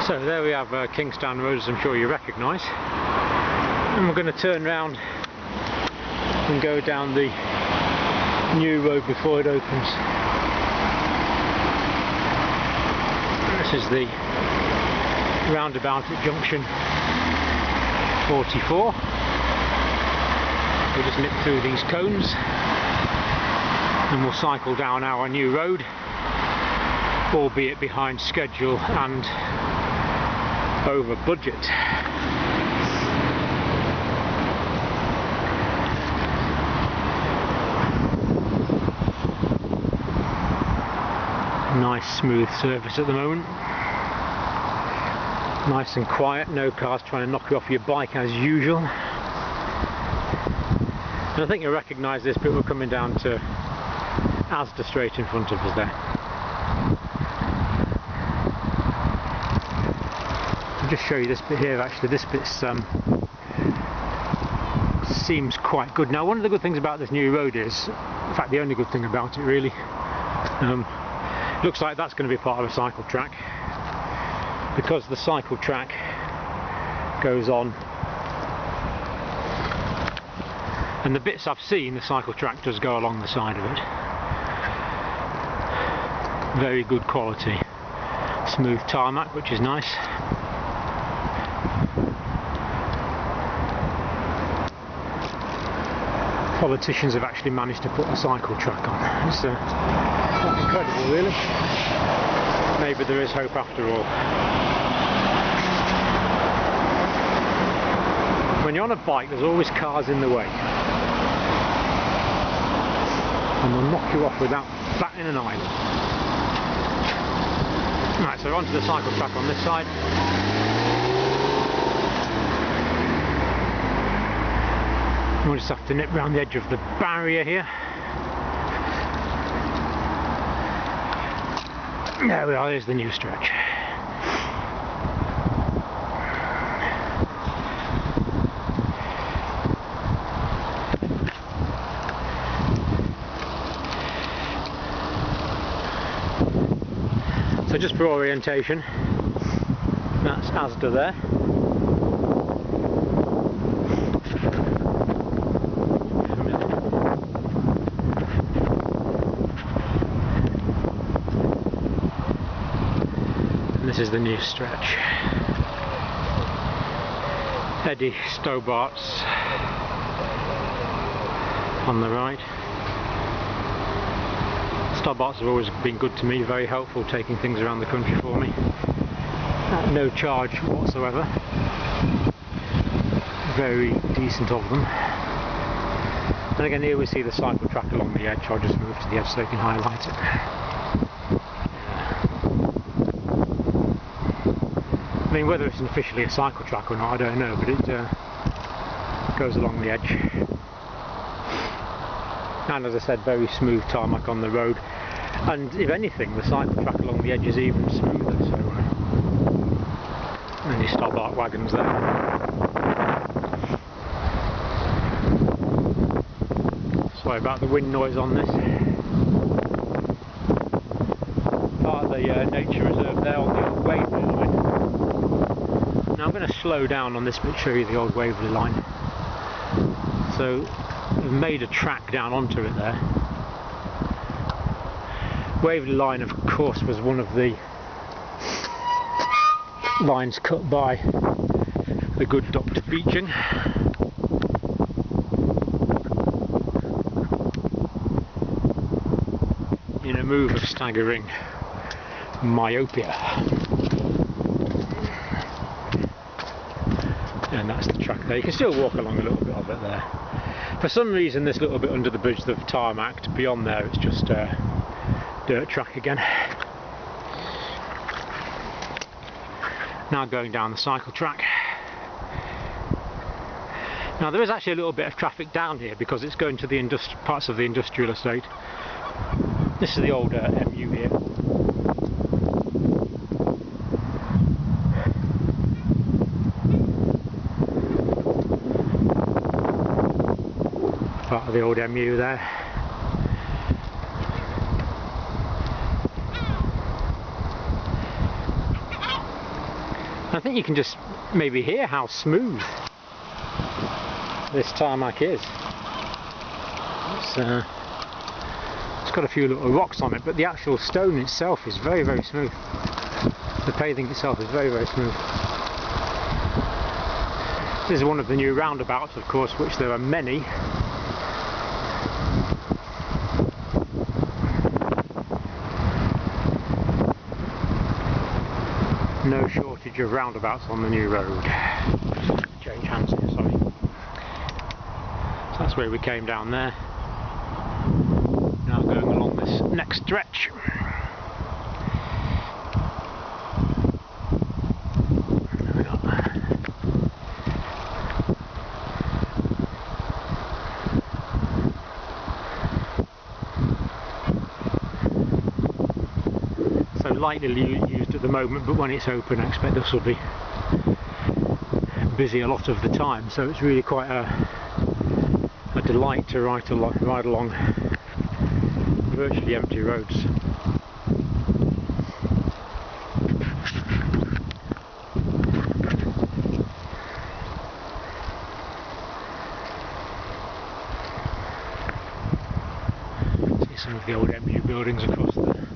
So there we have Kingstown Road, as I'm sure you recognise, and we're going to turn round and go down the new road before it opens. This is the roundabout at junction 44. We'll just nip through these cones and we'll cycle down our new road, albeit behind schedule and over budget. Nice smooth surface at the moment. Nice and quiet, no cars trying to knock you off your bike as usual. And I think you'll recognise this bit. We're coming down to Asda straight in front of us there. I'll just show you this bit here. Actually, this bit seems quite good. Now, one of the good things about this new road is, in fact the only good thing about it really, looks like that's going to be part of a cycle track, because the cycle track goes on, and the bits I've seen, the cycle track does go along the side of it. Very good quality, smooth tarmac, which is nice. Politicians have actually managed to put a cycle track on. It's quite incredible really. Maybe there is hope after all. When you're on a bike, there's always cars in the way, and they'll knock you off without batting an eyelid. Right, so we're onto the cycle track on this side. We'll just have to nip round the edge of the barrier here. There we are, there's the new stretch. So just for orientation, that's Asda there. This is the new stretch. Eddie Stobart's on the right. Stobart's have always been good to me, very helpful, taking things around the country for me at no charge whatsoever. Very decent of them. And again, here we see the cycle track along the edge. I'll just move to the edge so you can highlight it. I mean, whether it's officially a cycle track or not, I don't know, but it goes along the edge. And as I said, very smooth tarmac on the road, and if anything, the cycle track along the edge is even smoother. So, any Stobart wagons there. Sorry about the wind noise on this. Part of the nature reserve there on the old Waverley line. Now I'm going to slow down on this bit, show you the old Waverley line. So we've made a track down onto it there. Waverley line, of course, was one of the lines cut by the good Dr. Beeching. In a move of staggering myopia. And that's the track there. You can still walk along a little bit of it there. For some reason, this little bit under the bridge they've tarmacked. Beyond there, it's just a dirt track again. Now going down the cycle track. Now there is actually a little bit of traffic down here because it's going to the parts of the industrial estate. This is the old MU here. Part of the old MU there. I think you can just maybe hear how smooth this tarmac is. It's got a few little rocks on it, but the actual stone itself is very, very smooth. The paving itself is very, very smooth. This is one of the new roundabouts, of course, which there are many. No shortage of roundabouts on the new road. Change hands here, sorry. So that's where we came down there. Now going along this next stretch. So lightly used at the moment, but when it's open I expect this will be busy a lot of the time, so it's really quite a delight to ride along virtually empty roads. See some of the old MU buildings across there.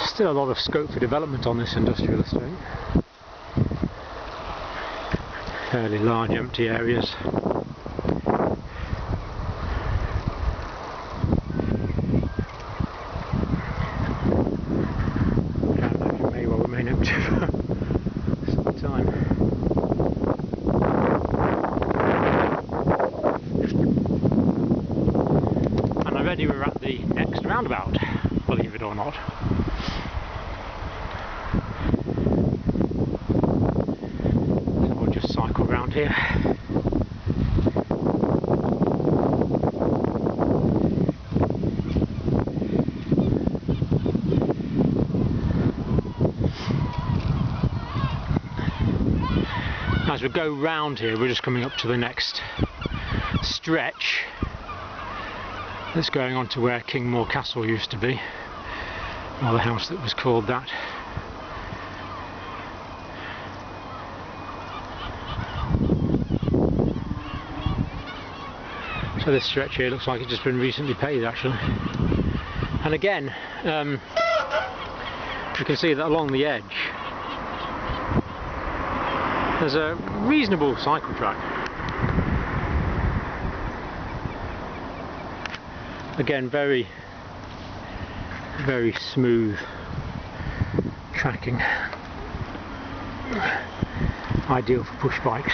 Still a lot of scope for development on this industrial estate. Fairly large empty areas. It may well remain empty for some time. And already we're at the next roundabout, believe it or not. Cycle round here. As we go round here, we're just coming up to the next stretch that's going on to where Kingmore Castle used to be, or the house that was called that. So this stretch here looks like it's just been recently paved, actually. And again, you can see that along the edge there's a reasonable cycle track. Again, very, very smooth tracking. Ideal for push bikes.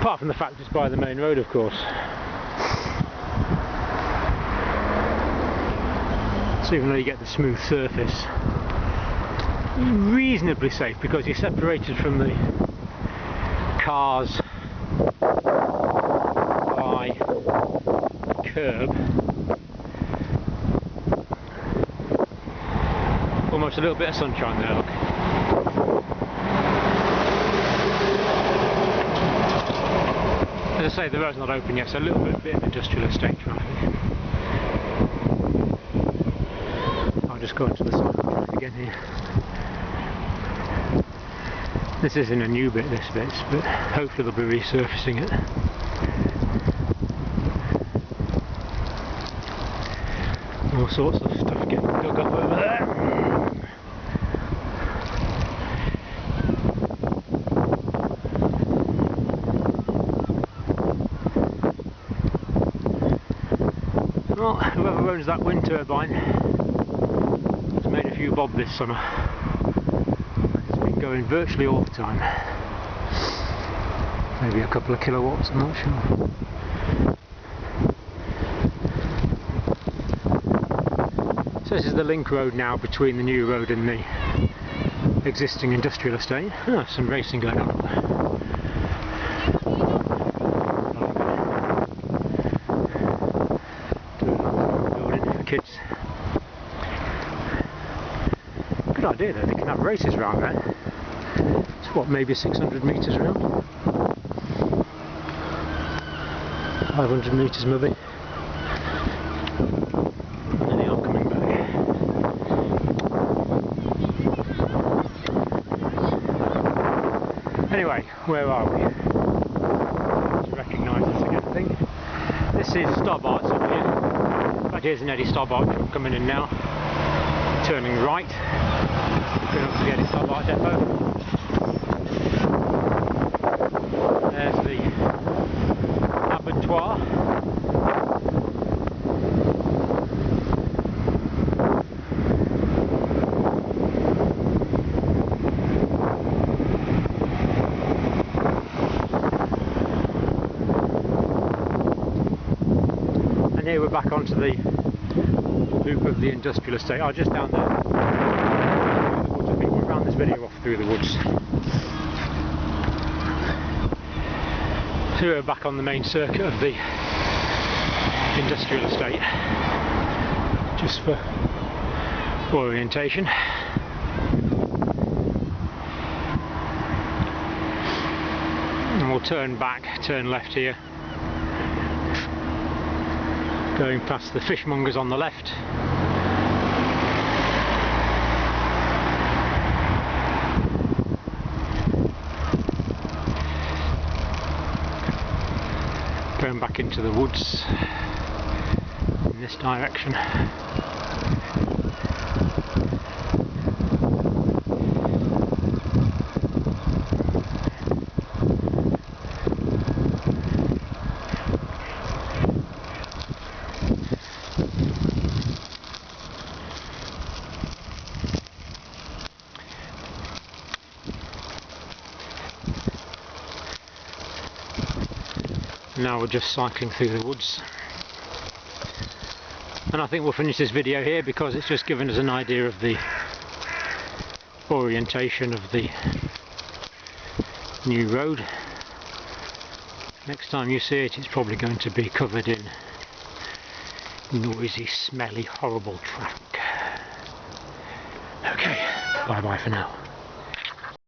Apart from the fact it's by the main road, of course. So even though you get the smooth surface, reasonably safe because you're separated from the cars by curb. Almost a little bit of sunshine there, look. As I say, the road's not open yet, so a little bit of industrial estate traffic. I'll just go into the cycle track again here. This isn't a new bit, this bit, but hopefully they'll be resurfacing it. All sorts of stuff getting dug up over there. Well, whoever owns that wind turbine has made a few bob this summer. It's been going virtually all the time. Maybe a couple of kilowatts, I'm not sure. So this is the link road now between the new road and the existing industrial estate. Oh, some racing going on up there. Kids. Good idea though, they can have races around there. It's what, maybe 600 metres around? 500 metres maybe. Anyway, where are we? To recognise this again, I think. This is Stobart's up here. Right, here's an Eddie Stobart truck coming in now. Turning right. Going up to the Eddie Stobart depot. There's the abattoir. And here we're back onto the loop of the industrial estate. Oh, just down there. I think we'll round this video off through the woods. So we're back on the main circuit of the industrial estate, just for orientation. And we'll turn back, turn left here, going past the fishmongers on the left. Going back into the woods in this direction. Now we're just cycling through the woods, and I think we'll finish this video here because it's just given us an idea of the orientation of the new road. Next time you see it, it's probably going to be covered in noisy, smelly, horrible traffic. Okay, bye bye for now.